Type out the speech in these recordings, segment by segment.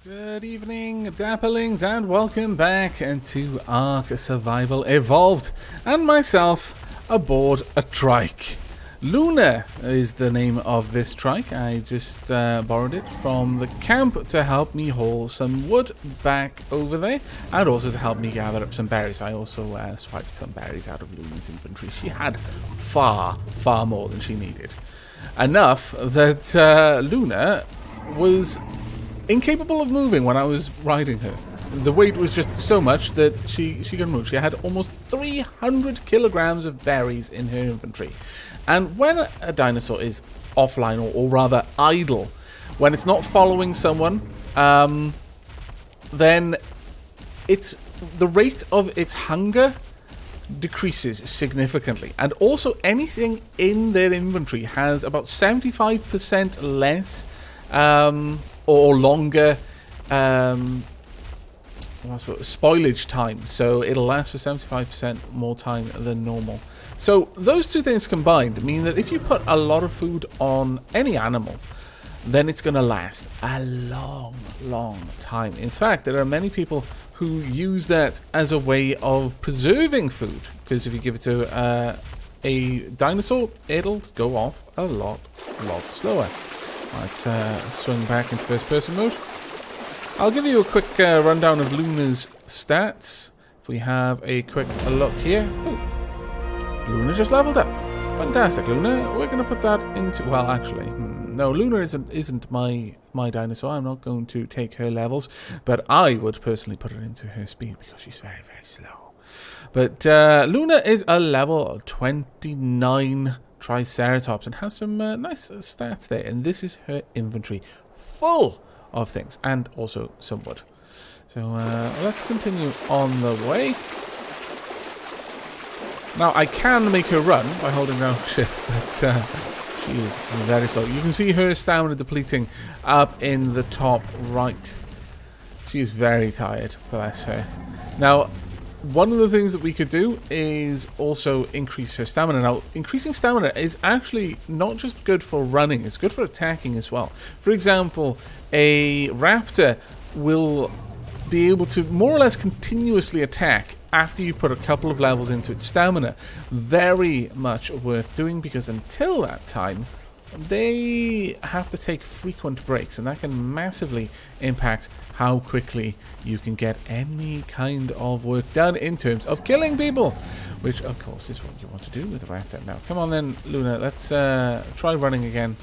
Good evening, Dapperlings, and welcome back to ARK Survival Evolved, and myself aboard a trike. Luna is the name of this trike. I just borrowed it from the camp to help me haul some wood back over there, and also to help me gather up some berries. I also swiped some berries out of Luna's inventory. She had far more than she needed. Enough that Luna was incapable of moving when I was riding her. The weight was just so much that she couldn't move. She had almost 300 kilograms of berries in her inventory. And when a dinosaur is offline, or rather idle, when it's not following someone, then the rate of its hunger decreases significantly. And also anything in their inventory has about 75% less or longer spoilage time, so it'll last for 75% more time than normal. So those two things combined mean that if you put a lot of food on any animal, then it's going to last a long time. In fact, there are many people who use that as a way of preserving food, because if you give it to a dinosaur, it'll go off a lot slower. Let's swing back into first-person mode. I'll give you a quick rundown of Luna's stats. If we have a quick look here. Oh, Luna just leveled up. Fantastic, Luna. We're going to put that into... Well, actually, no, Luna isn't my dinosaur. I'm not going to take her levels, but I would personally put it into her speed because she's very slow. But Luna is a level 29 Triceratops and has some nice stats there, and this is her inventory full of things and also some wood. So let's continue on the way. Now I can make her run by holding down shift, but she is very slow. You can see her stamina depleting up in the top right. She is very tired, bless her. Now, one of the things that we could do is also increase her stamina. Now, increasing stamina is actually not just good for running, it's good for attacking as well. For example, a raptor will be able to more or less continuously attack after you've put a couple of levels into its stamina. Very much worth doing, because until that time, they have to take frequent breaks, and that can massively impact how quickly you can get any kind of work done in terms of killing people, which of course is what you want to do with a raptor. Now come on then, Luna, let's try running again.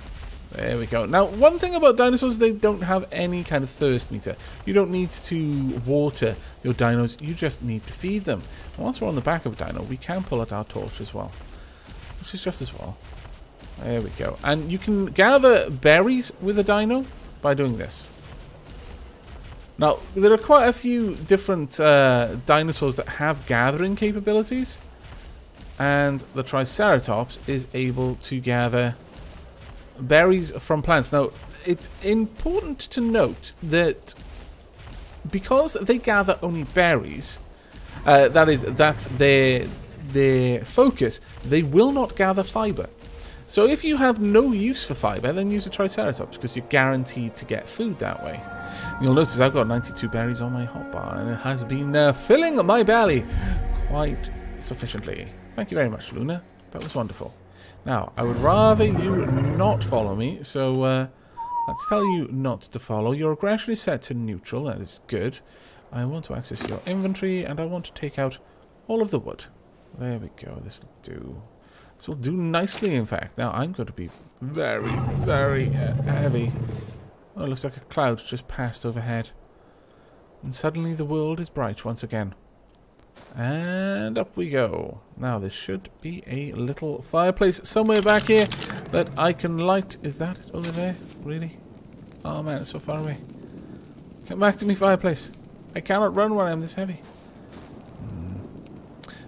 There we go. Now, one thing about dinosaurs, they don't have any kind of thirst meter. You don't need to water your dinos, you just need to feed them. And once we're on the back of a dino, we can pull out our torch as well, which is just as well. There we go. And you can gather berries with a dino by doing this. Now, there are quite a few different dinosaurs that have gathering capabilities, and the Triceratops is able to gather berries from plants. Now, it's important to note that because they gather only berries, that's their focus, they will not gather fiber. So if you have no use for fiber, then use a Triceratops, because you're guaranteed to get food that way. You'll notice I've got 92 berries on my hotbar, and it has been filling my belly quite sufficiently. Thank you very much, Luna. That was wonderful. Now, I would rather you not follow me, so let's tell you not to follow. Your aggression is set to neutral, that is good. I want to access your inventory, and I want to take out all of the wood. There we go, this will do. This will do nicely, in fact. Now, I'm going to be very heavy. Oh, it looks like a cloud just passed overhead. And suddenly the world is bright once again. And up we go. Now, there should be a little fireplace somewhere back here that I can light. Is that it over there? Really? Oh man, it's so far away. Come back to me, fireplace. I cannot run when I'm this heavy.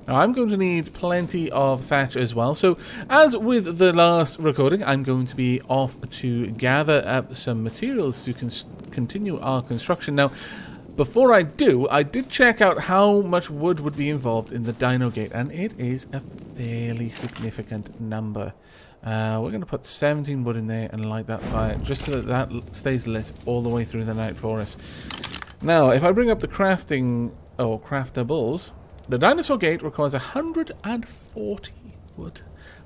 Now, I'm going to need plenty of thatch as well. So, as with the last recording, I'm going to be off to gather up some materials to continue our construction. Now, before I do, I did check out how much wood would be involved in the dino gate, and it is a fairly significant number. We're going to put 17 wood in there and light that fire just so that that stays lit all the way through the night for us. Now, if I bring up the crafting, or craftables, the dinosaur gate requires 140 wood.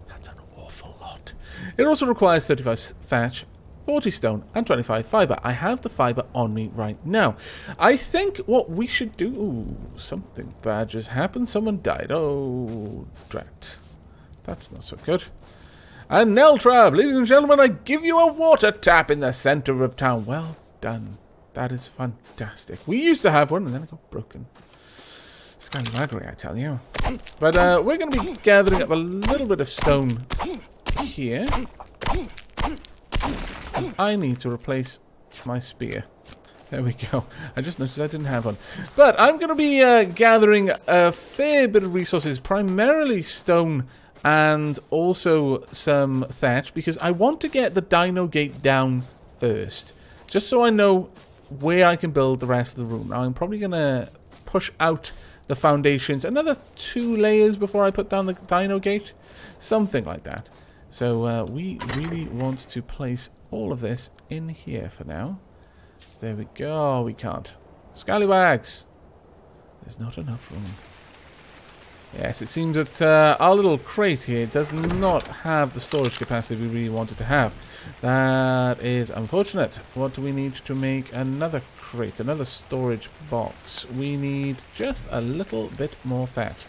That's an awful lot. It also requires 35 thatch, 40 stone, and 25 fiber. I have the fiber on me right now. I think what we should do... Ooh, something bad just happened. Someone died. Oh, drat. That's not so good. And Neltrab, ladies and gentlemen, I give you a water tap in the center of town. Well done. That is fantastic. We used to have one, and then it got broken. Scallywaggery, I tell you. But we're going to be gathering up a little bit of stone here. I need to replace my spear. There we go. I just noticed I didn't have one. But I'm going to be gathering a fair bit of resources, primarily stone and also some thatch, because I want to get the dino gate down first, just so I know where I can build the rest of the room. Now, I'm probably going to push out the foundations another 2 layers before I put down the dino gate. Something like that. So we really want to place all of this in here for now. There we go. Oh, we can't. Scallywags! There's not enough room. Yes, it seems that our little crate here does not have the storage capacity we really wanted to have. That is unfortunate. What do we need to make another crate, another storage box? We need just a little bit more thatch.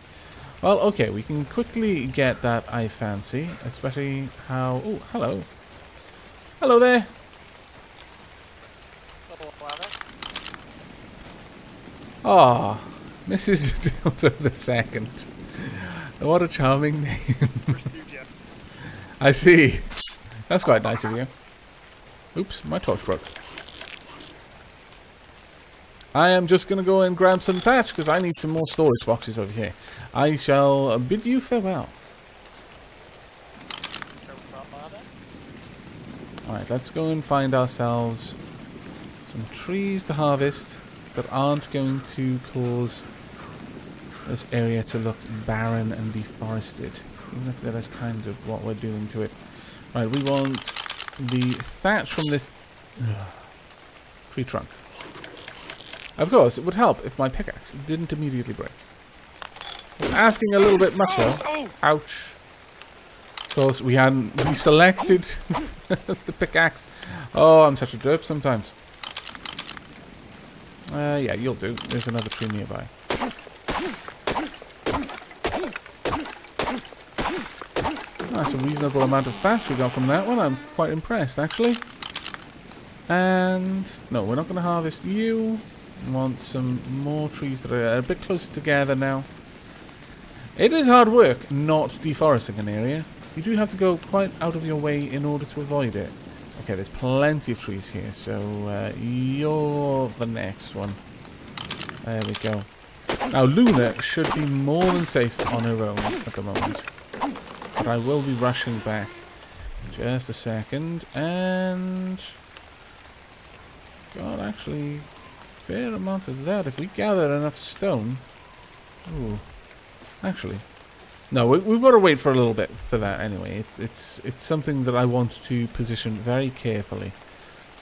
Well, okay, we can quickly get that, I fancy. Especially how... Oh, hello. Hello there. Ah, Mrs. Dildo the Second. What a charming name. I see. That's quite nice of you. Oops, my torch broke. I am just going to go and grab some thatch because I need some more storage boxes over here. I shall bid you farewell. Alright, let's go and find ourselves some trees to harvest that aren't going to cause this area to look barren and deforested. Even if that is kind of what we're doing to it. Right, we want the thatch from this tree trunk. Of course, it would help if my pickaxe didn't immediately break. It's asking a little bit much though. Ouch. Of course, we selected the pickaxe. Oh, I'm such a derp sometimes. Yeah, you'll do. There's another tree nearby. That's a reasonable amount of thatch we got from that one. I'm quite impressed, actually. And... no, we're not going to harvest you. We want some more trees that are a bit closer together now. It is hard work not deforesting an area. You do have to go quite out of your way in order to avoid it. Okay, there's plenty of trees here, so you're the next one. There we go. Now, Luna should be more than safe on her own at the moment. But I will be rushing back in just a second. And... God, actually, fair amount of that. If we gather enough stone... Ooh. Actually... no, we've got to wait for a little bit for that anyway. It's something that I want to position very carefully.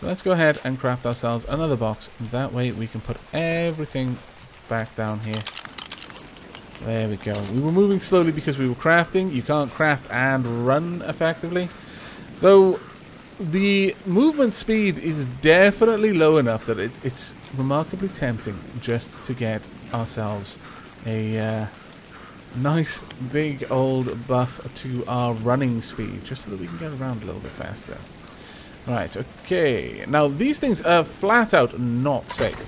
So let's go ahead and craft ourselves another box. That way we can put everything back down here. There we go. We were moving slowly because we were crafting. You can't craft and run effectively. Though the movement speed is definitely low enough that it's remarkably tempting just to get ourselves a... nice big old buff to our running speed, just so that we can get around a little bit faster. Right, okay. Now, these things are flat out not safe.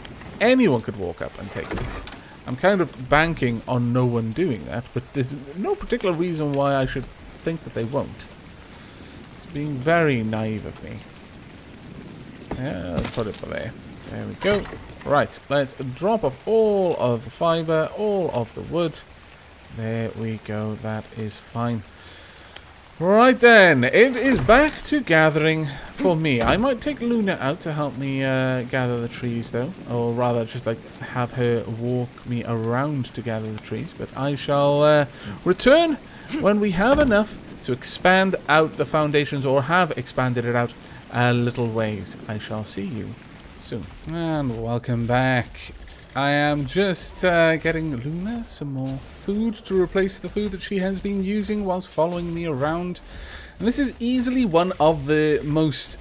Anyone could walk up and take these. I'm kind of banking on no one doing that, but there's no particular reason why I should think that they won't. It's being very naive of me. Yeah, let's put it there. There we go. Right, let's drop off all of the fiber, all of the wood. There we go, that is fine. Right then, it is back to gathering for me. I might take Luna out to help me gather the trees though. Or rather, just like have her walk me around to gather the trees. But I shall return when we have enough to expand out the foundations, or have expanded it out a little ways. I shall see you soon. And welcome back. I am just getting Luna some more food to replace the food that she has been using whilst following me around. And this is easily one of the most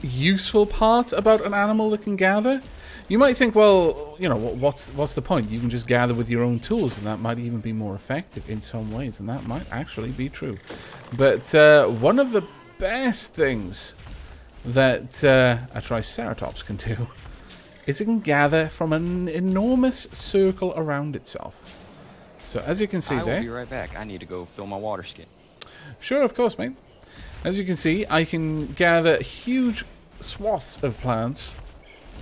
useful parts about an animal that can gather. You might think, well, you know, what's the point? You can just gather with your own tools, and that might even be more effective in some ways, and that might actually be true. But one of the best things that a Triceratops can do is it can gather from an enormous circle around itself. So as you can see there... I will be right back. I need to go fill my water skin. Sure, of course, mate. As you can see, I can gather huge swaths of plants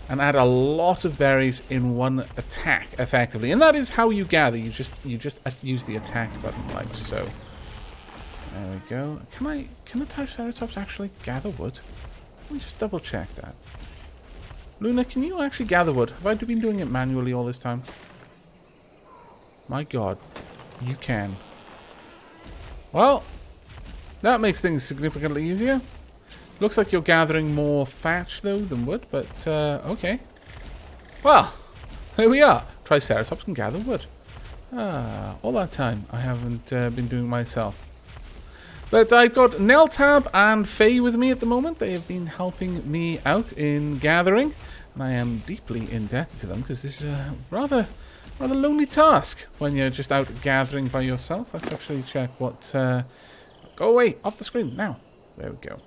and add a lot of berries in one attack, effectively. And that is how you gather. You just use the attack button, like so. There we go. Can the Triceratops actually gather wood? Let me just double check that. Luna, can you actually gather wood? Have I been doing it manually all this time? My god, you can. Well, that makes things significantly easier. Looks like you're gathering more thatch, though, than wood, but, okay. Well, there we are. Triceratops can gather wood. All that time I haven't been doing myself. But I've got Neltab and Faye with me at the moment. They have been helping me out in gathering, and I am deeply indebted to them, because this is a rather lonely task when you're just out gathering by yourself. Let's actually check what... Go away! Off the screen, now! There we go.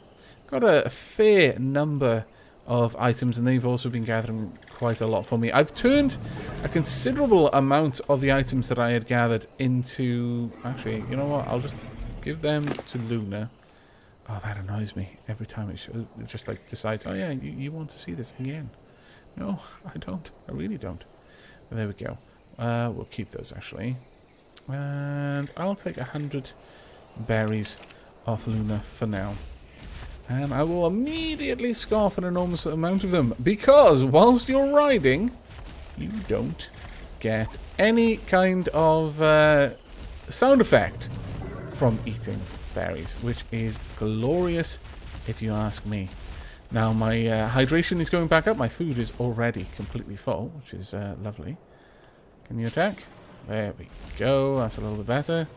Got a fair number of items, and they've also been gathering quite a lot for me. I've turned a considerable amount of the items that I had gathered into... Actually, you know what? I'll just give them to Luna. Oh, that annoys me. Every time it just like decides, oh yeah, you want to see this again. No, I don't. I really don't. But there we go. We'll keep those, actually. And I'll take 100 berries off Luna for now. And I will immediately scarf an enormous amount of them, because whilst you're riding, you don't get any kind of sound effect from eating berries, which is glorious if you ask me. Now my hydration is going back up. My food is already completely full, which is lovely. Can you attack? There we go. That's a little bit better.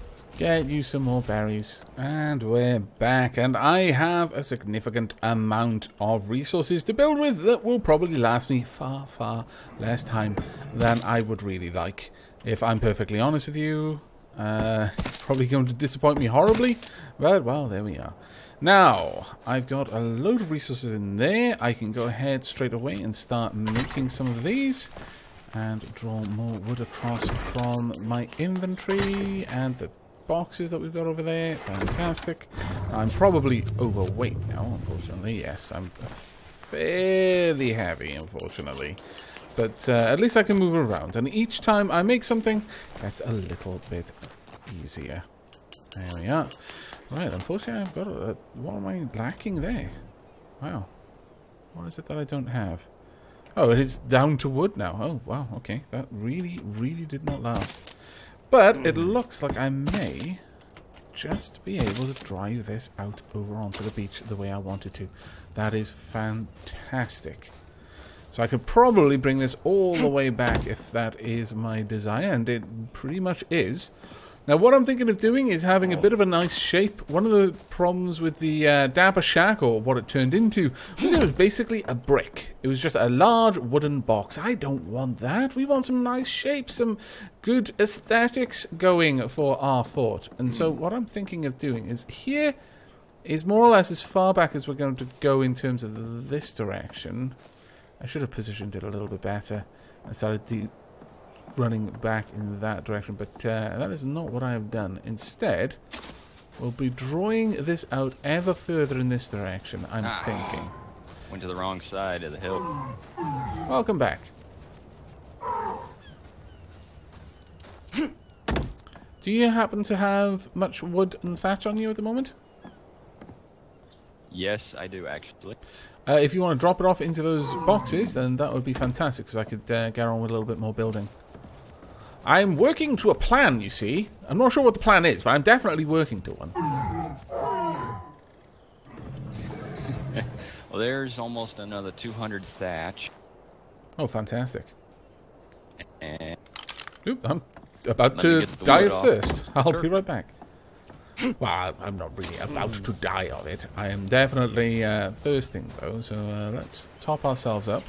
Let's get you some more berries. And we're back. And I have a significant amount of resources to build with that will probably last me far, far less time than I would really like. If I'm perfectly honest with you, it's probably going to disappoint me horribly. But, well, there we are. Now, I've got a load of resources in there. I can go ahead straight away and start making some of these. And draw more wood across from my inventory. And the boxes that we've got over there. Fantastic. I'm probably overweight now, unfortunately. Yes, I'm fairly heavy, unfortunately. But at least I can move around. And each time I make something, it's a little bit easier. There we are. Right, unfortunately I've got what am I lacking there? Wow. What is it that I don't have? Oh, it is down to wood now. Oh, wow, okay. That really, really did not last. But it looks like I may just be able to drive this out over onto the beach the way I wanted to. That is fantastic. So I could probably bring this all the way back if that is my desire, and it pretty much is. Now what I'm thinking of doing is having a bit of a nice shape. One of the problems with the Dapper Shack, or what it turned into, was it was basically a brick. It was just a large wooden box. I don't want that. We want some nice shapes, some good aesthetics going for our fort. And so what I'm thinking of doing is here is more or less as far back as we're going to go in terms of this direction. I should have positioned it a little bit better. I started running back in that direction, but that is not what I have done. Instead, we'll be drawing this out ever further in this direction, I'm thinking. Went to the wrong side of the hill. Welcome back. Do you happen to have much wood and thatch on you at the moment? Yes, I do, actually. If you want to drop it off into those boxes, then that would be fantastic, because I could get on with a little bit more building. I'm working to a plan, you see. I'm not sure what the plan is, but I'm definitely working to one. Well, there's almost another 200 thatch. Oh, fantastic. And Oop, I'm about Let me to get the die wood of off. thirst. I'll Sure. be right back. Well, I'm not really about to die of it. I am definitely thirsting, though, so let's top ourselves up.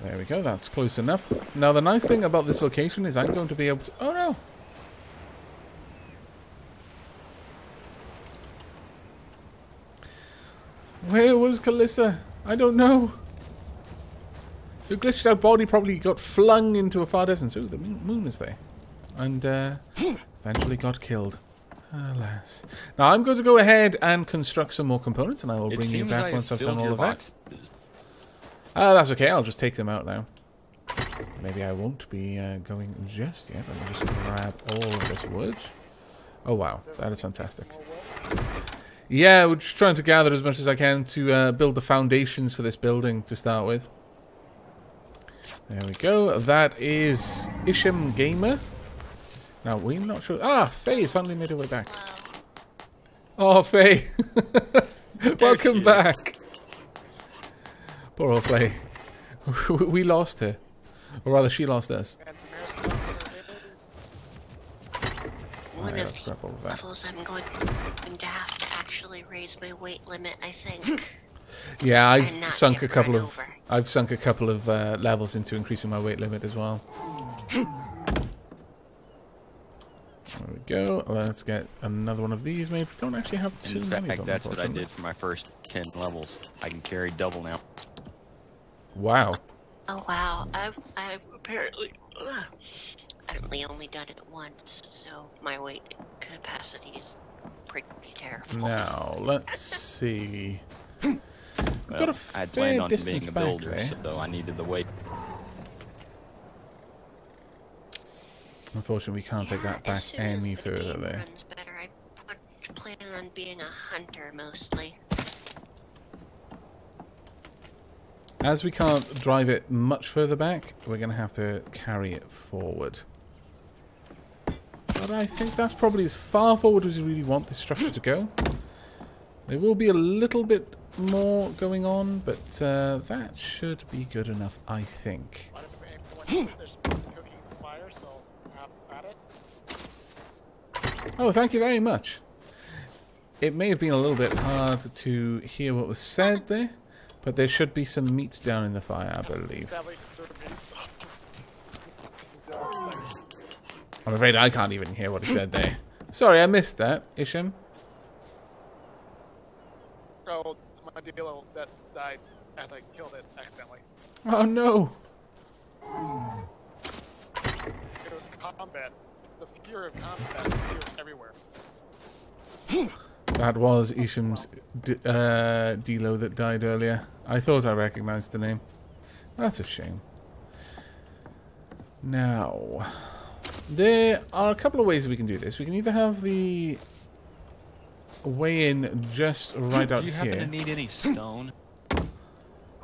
There we go, that's close enough. Now, the nice thing about this location is I'm going to be able to... Oh, no! Where was Calissa? I don't know. Your glitched out body probably got flung into a far distance. Ooh, the moon is there. And eventually got killed. Alas. Now I'm going to go ahead and construct some more components, and I will bring you back once I've done all of that. That's okay, I'll just take them out now. Maybe I won't be going just yet. Let me just grab all of this wood. Oh wow, that is fantastic. Yeah, we're just trying to gather as much as I can to build the foundations for this building to start with. There we go. That is Isham Gamer. Now, we're not sure... Ah, Faye has finally made her way back. Oh, Faye. Welcome back. Poor old Faye. We lost her. Or rather, she lost us. One Alright, of let's grab all of the that. levels I'm going to have to actually raise my weight limit, I think. Yeah, I've And not sunk a get couple run of... over. I've sunk a couple of levels into increasing my weight limit as well. There we go. Let's get another one of these. Maybe we don't actually have too In many fact, of them, that's what I unfortunately. did for my first 10 levels. I can carry double now. Wow. Oh wow, I've apparently only done it once, so my weight capacity is pretty terrible. Now, let's see. We've got a I had fair planned on distance being a back builder, there. so I needed the weight. Unfortunately, we can't take that back As soon as any the further game there. runs better, I plan on being a hunter mostly. As we can't drive it much further back, we're going to have to carry it forward. But I think that's probably as far forward as we really want this structure to go. There will be a little bit more going on, but that should be good enough, I think. Oh, thank you very much. It may have been a little bit hard to hear what was said there, but there should be some meat down in the fire, I believe. I'm afraid I can't even hear what he said there. Sorry, I missed that, Isham. Oh, my dealer that died after I killed it accidentally. Oh no! It was combat. The fury of combat appears everywhere. That was Isham's Dilo that died earlier. I thought I recognized the name. That's a shame. Now, there are a couple of ways we can do this. We can either have the way in just right out Do you here. happen to need any stone?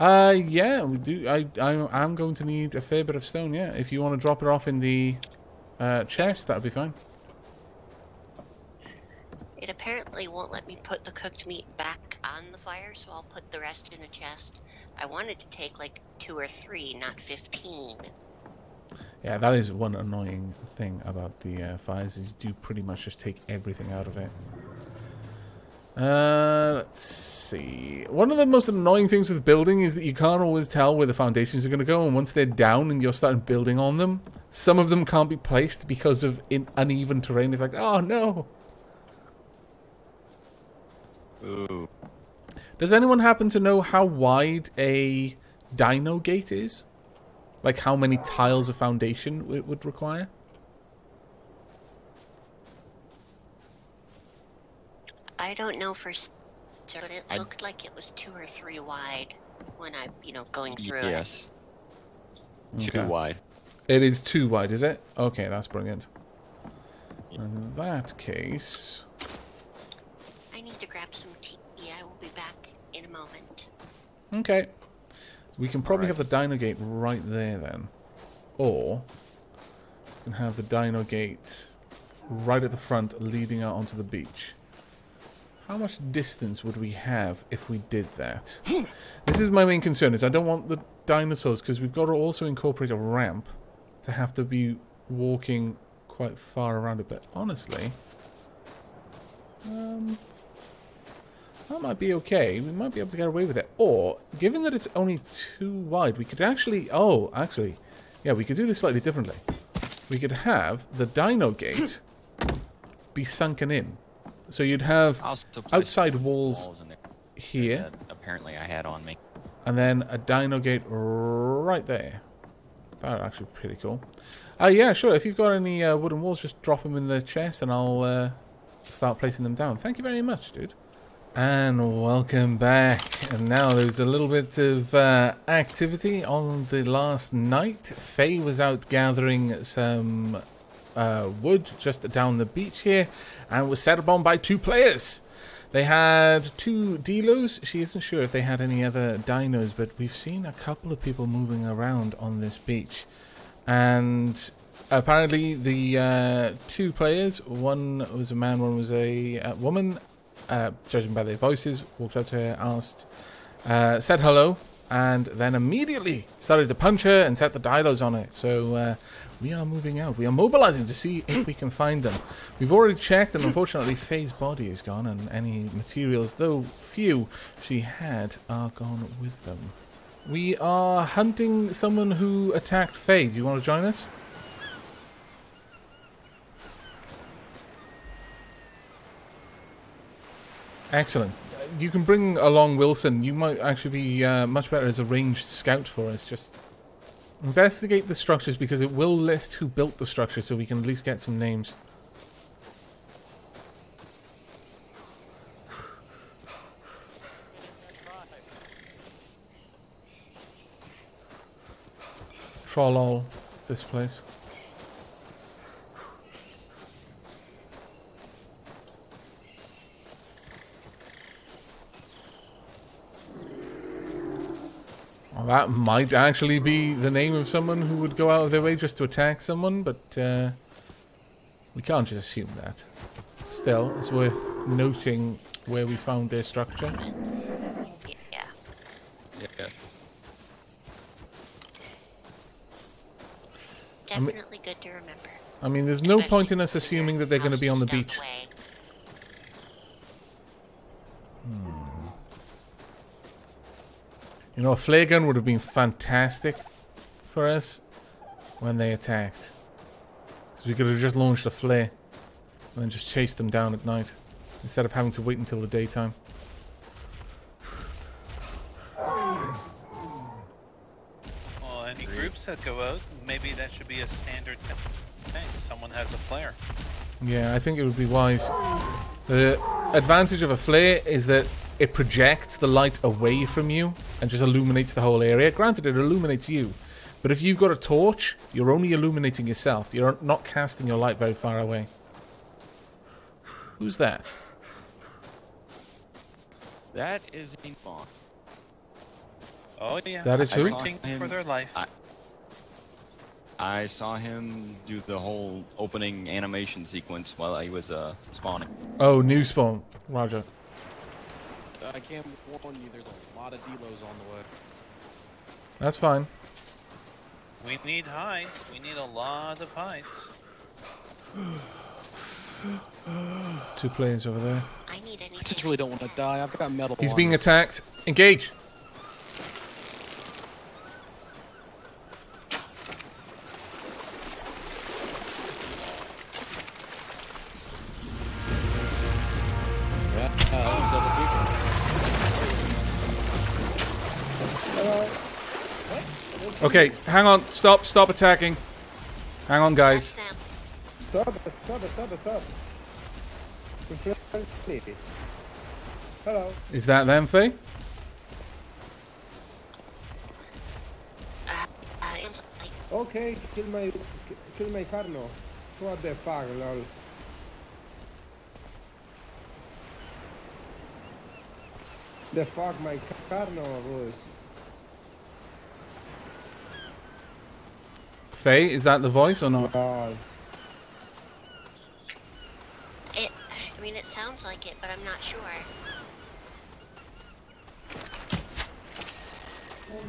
Yeah, we do. I'm going to need a fair bit of stone. Yeah, if you want to drop it off in the chest, that would be fine. It apparently won't let me put the cooked meat back on the fire, so I'll put the rest in a chest. I wanted to take like 2 or 3, not 15. Yeah, that is one annoying thing about the fires, is you do pretty much just take everything out of it. Let's see. One of the most annoying things with building is that you can't always tell where the foundations are going to go, and once they're down and you're starting building on them, some of them can't be placed because of uneven terrain. It's like, oh no! Ooh. Does anyone happen to know how wide a dino gate is? Like how many tiles of foundation it would require? I don't know for certain, but it I- looked like it was 2 or 3 wide when I, going through it. Yes. Okay. Too wide. It is too wide, is it? Okay, that's brilliant. In that case... I need to grab some tea. I will be back in a moment. Okay. We can probably Alright. have the dino gate right there then. Or... and have the dino gate right at the front leading out onto the beach. How much distance would we have if we did that? This is my main concern, is I don't want the dinosaurs, because we've got to also incorporate a ramp to have to be walking quite far around it. But honestly, that might be okay. We might be able to get away with it. Or, given that it's only 2 wide, we could actually... Oh, actually, yeah, we could do this slightly differently. We could have the dino gate be sunken in. So you'd have outside walls in there here. that apparently I had on me. And then a dino gate right there. That would actually be pretty cool. Yeah, sure. If you've got any wooden walls, just drop them in the chest and I'll start placing them down. Thank you very much, dude. And welcome back. And now there's a little bit of activity on the last night. Faye was out gathering some wood just down the beach here and was set upon by 2 players. They had 2 delos. She isn't sure if they had any other dinos, but we've seen a couple of people moving around on this beach. And apparently the 2 players, one was a man, one was a woman, judging by their voices, walked up to her, asked, said hello, and then immediately started to punch her and set the dinos on it. So we are moving out. We are mobilizing to see if we can find them. We've already checked, and unfortunately Faye's body is gone, and any materials, though few, she had are gone with them. We are hunting someone who attacked Faye. Do you want to join us? Excellent. You can bring along Wilson. You might actually be much better as a ranged scout for us. Just investigate the structures, because it will list who built the structure, so we can at least get some names. Troll all this place. Well, that might actually be the name of someone who would go out of their way just to attack someone, but we can't just assume that. Still, it's worth noting where we found their structure. Yeah. Yeah. Definitely good to remember. I mean, there's no point in us assuming that they're going to be on the beach. You know, a flare gun would have been fantastic for us when they attacked. Because we could have just launched a flare and then just chased them down at night, instead of having to wait until the daytime. Well, any groups that go out, maybe that should be a standard thing. Someone has a flare. Yeah, I think it would be wise. The advantage of a flare is that it projects the light away from you and just illuminates the whole area. Granted, it illuminates you, but if you've got a torch, you're only illuminating yourself. You're not casting your light very far away. Who's that? That is a fawn. Oh yeah. That is who? Sprinting for their life. I saw him do the whole opening animation sequence while he was spawning. Oh, new spawn. Roger. I can't warn you, there's a lot of delos on the way. That's fine. We need hides. We need a lot of hides. 2 players over there. I need any. I just really don't want to die. I've got metal. He's on being me. attacked. Engage. Okay, hang on. Stop attacking. Hang on, guys. Stop. Hello. Is that them, Faye? Okay, kill my Carno. What the fuck, lol. The fuck my Carno was. Faye, is that the voice or not? God. I mean, it sounds like it, but I'm not sure.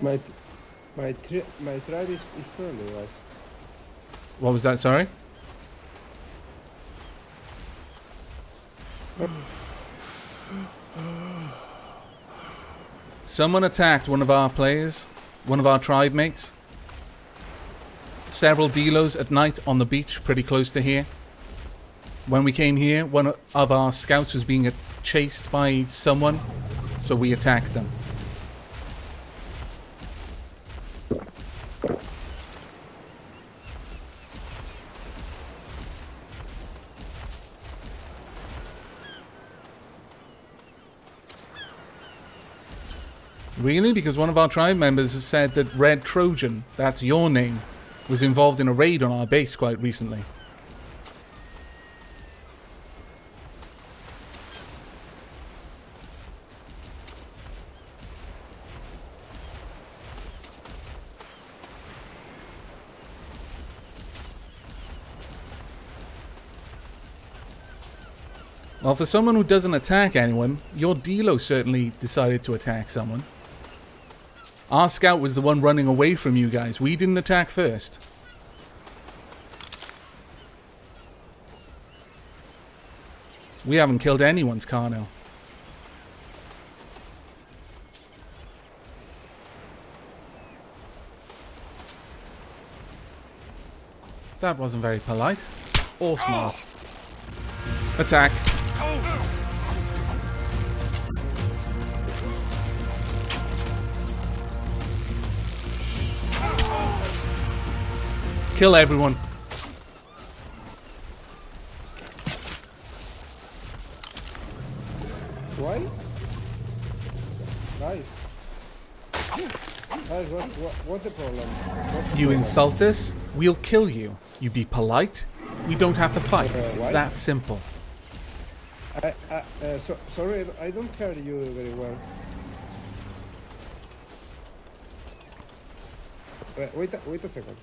My tribe is friendly, guys. What was that, sorry? Someone attacked one of our players, one of our tribe mates. Several delos at night on the beach pretty close to here. When we came here, one of our scouts was being chased by someone, so we attacked them. Really? Because one of our tribe members has said that Red Trojan, that's your name, was involved in a raid on our base quite recently. Well, for someone who doesn't attack anyone, your Delo certainly decided to attack someone. Our scout was the one running away from you guys. We didn't attack first. We haven't killed anyone's Carno. That wasn't very polite. Or smart. Attack. Kill everyone. Why? Guys. Guys, what's the problem? You insult us, we'll kill you. You be polite, we don't have to fight. It's What? that simple. Sorry, I don't hear you very well. Wait a second.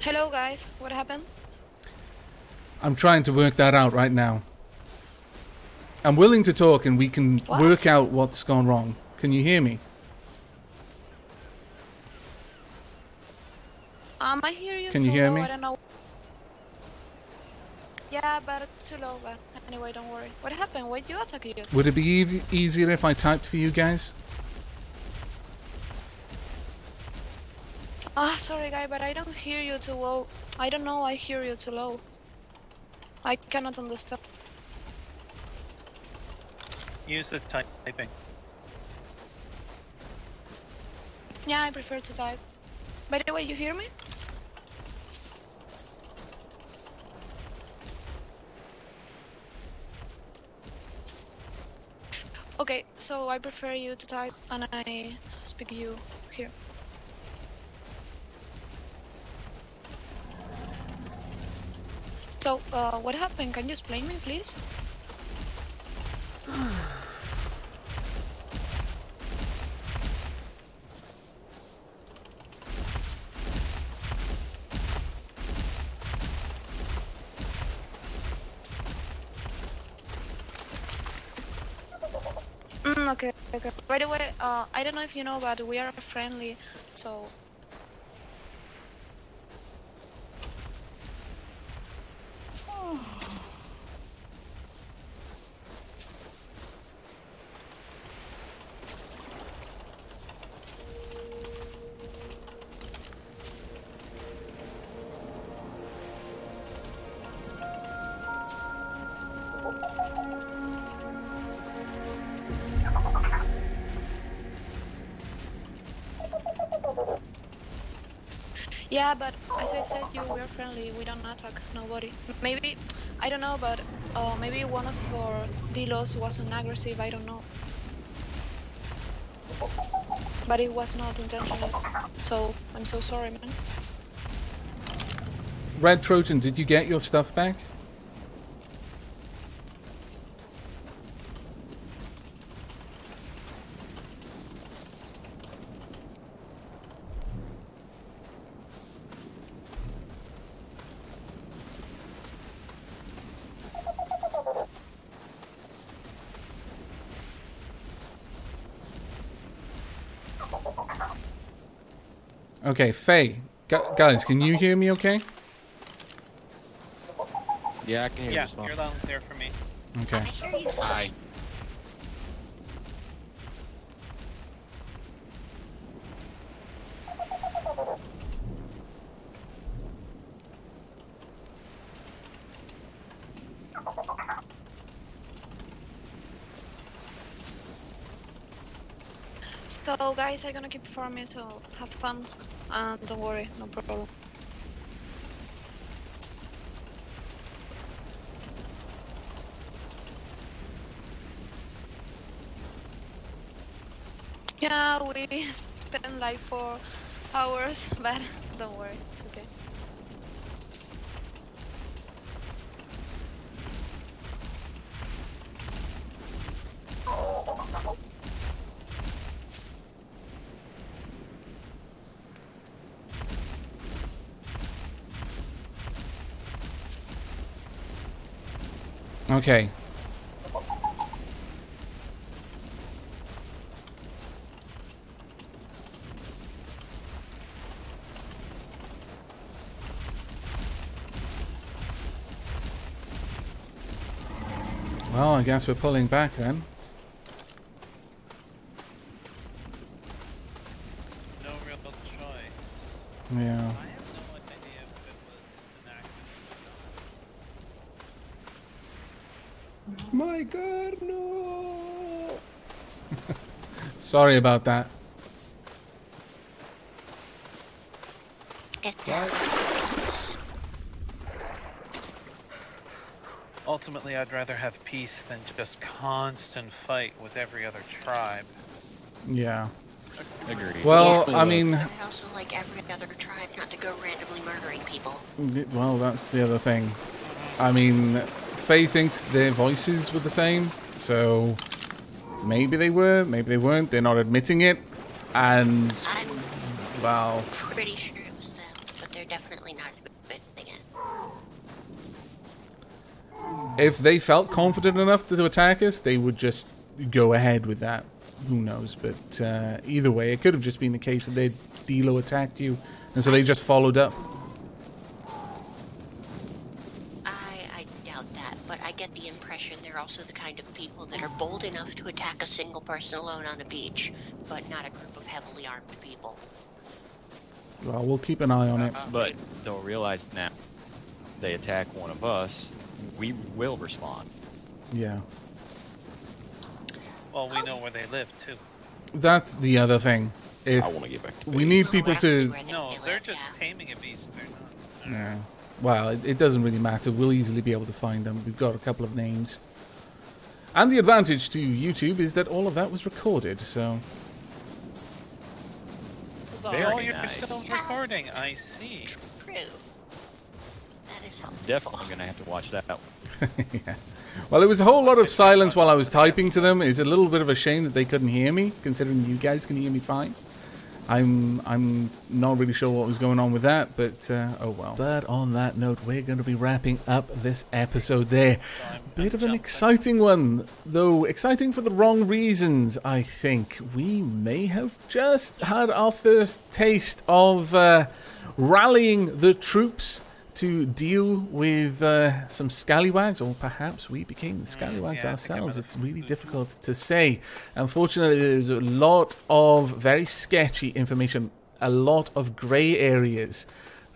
Hello guys, what happened? I'm trying to work that out right now. I'm willing to talk and we can work out what's gone wrong. Can you hear me? I hear you. Can you hear me? I don't know. Yeah, but it's too low, but anyway, don't worry. What happened? Why did you attack us? Would it be easier if I typed for you guys? Ah, sorry guy, but I don't hear you too low. I don't know, I hear you too low. I cannot understand. Use the typing. Yeah, I prefer to type. By the way, you hear me? Okay, so I prefer you to type and I speak you here. So, what happened? Can you explain me, please? Okay. By the way, I don't know if you know, but we are friendly, so... Yeah, but as I said, we're friendly. We don't attack nobody. Maybe, I don't know, but maybe one of our delos wasn't aggressive. I don't know. But it was not intentional. So I'm so sorry, man. Red Trojan, did you get your stuff back? Okay, Faye. Guys, can you hear me okay? Yeah, I can hear Yeah, you. Just fine. you're loud and clear for me. Okay. Hi. So guys, I'm gonna keep farming, so have fun. And don't worry, no problem. Yeah, we spent like 4 hours, but don't worry, it's okay. Okay. Well, I guess we're pulling back then. No real choice. Yeah. I have no idea if it was an accident. My God, no! Sorry about that. Ultimately, I'd rather have peace than just constant fight with every other tribe. Yeah. Agreed. Well, I mean, I'd also like every other tribe not to go randomly murdering people. well, that's the other thing. I mean, Faye thinks their voices were the same, so maybe they were, maybe they weren't. They're not admitting it, and I'm well, pretty sure it was them, but they're definitely not admitting it. if they felt confident enough to attack us, they would just go ahead with that. Who knows? But either way, it could have just been the case that they Dilo attacked you, and so they just followed up. I doubt that, but I get the impression they're also the kind of people that are bold enough to attack a single person alone on a beach, but not a group of heavily armed people. Well, we'll keep an eye on it. But they'll realize now they attack one of us, we will respond. Yeah. Well, we know where they live, too. That's the other thing. If I want to get back to we base. need people to... No, they're just taming a beast. They're not. Yeah. Well, it doesn't really matter. We'll easily be able to find them. We've got a couple of names. And the advantage to YouTube is that all of that was recorded, so... Very Oh, you're nice. still recording. I see. True. That is helpful. Definitely going to have to watch that one. Yeah. Well, it was a whole lot of silence while I was typing to them. It's a little bit of a shame that they couldn't hear me, considering you guys can hear me fine. I'm not really sure what was going on with that, but oh well. But on that note, we're going to be wrapping up this episode there. Bit of an exciting one, though exciting for the wrong reasons, I think. We may have just had our first taste of rallying the troops to deal with some scallywags, or perhaps we became the scallywags yeah, ourselves. It's really difficult to say. Unfortunately, there's a lot of very sketchy information, a lot of grey areas,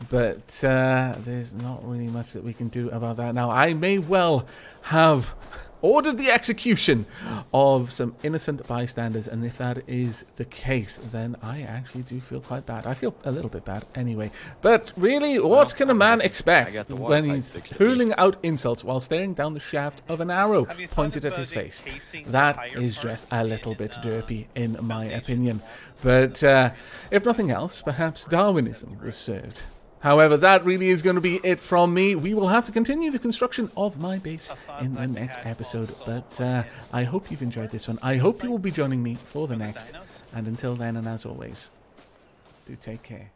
but there's not really much that we can do about that now. I may well have ordered the execution of some innocent bystanders, and if that is the case, then I actually do feel quite bad. I feel a little bit bad anyway. But really, what can a man expect when he's hurling out insults while staring down the shaft of an arrow pointed at his face? That is just a little bit derpy, in my opinion. But if nothing else, perhaps Darwinism was served. However, that really is going to be it from me. We will have to continue the construction of my base in the next episode. But I hope you've enjoyed this one. I hope you will be joining me for the next. And until then, and as always, do take care.